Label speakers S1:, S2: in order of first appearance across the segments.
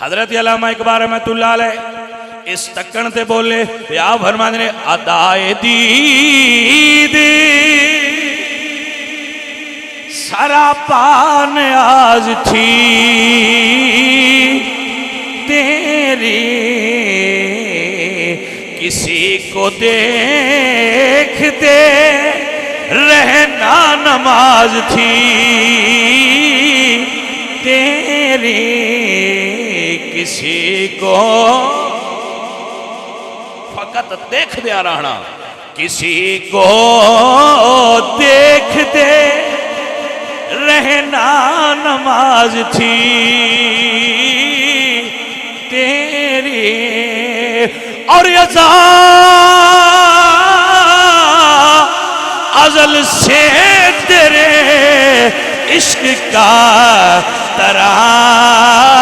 S1: حضرت علامہ اقبال رحمۃ اللہ علیہ اس تکن تے بولے یا فرماتے نے ادائے دید سراپا نیاز تھی تیری کسی کو دیکھتے رہنا نماز تھی تیری کسی کو فقط دیکھ دیا رہنا کسی کو دیکھتے رہنا نماز تھی تیری اور ازل سے تیرے عشق کا ترانہ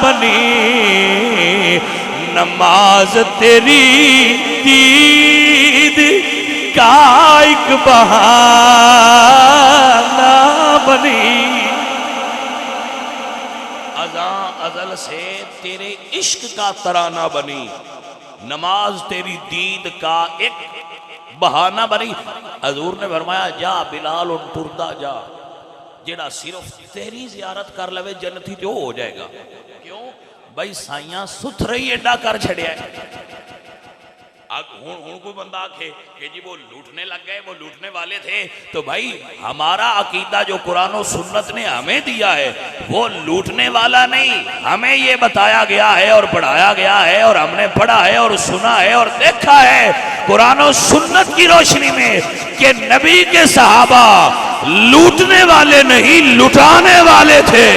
S1: بنی نماز تیری دید کا ایک بہانہ بنی ازل سے تیرے عشق کا ترانہ بنی نماز تیری دید کا ایک بہانہ بنی حضور نے فرمایا جا بلال ان ٹردا جا جیڑا صرف تیری زیارت کر لوے جنتی جو ہو جائے گا کیوں بھائی سائیاں ستھرے ہی ایڈا کر چھڑیا ہے ہوں کوئی بندہ آکھے کہ جی وہ لوٹنے لگ گئے وہ لوٹنے والے تھے تو بھائی ہمارا عقیدہ جو قرآن و سنت نے ہمیں دیا ہے وہ لوٹنے والا نہیں ہمیں یہ بتایا گیا ہے اور پڑھایا گیا ہے اور ہم نے پڑھا ہے اور سنا ہے اور دیکھا ہے قرآن و سنت کی روشنی میں کہ نبی کے صحابہ لوٹنے والے نہیں لٹانے والے تھے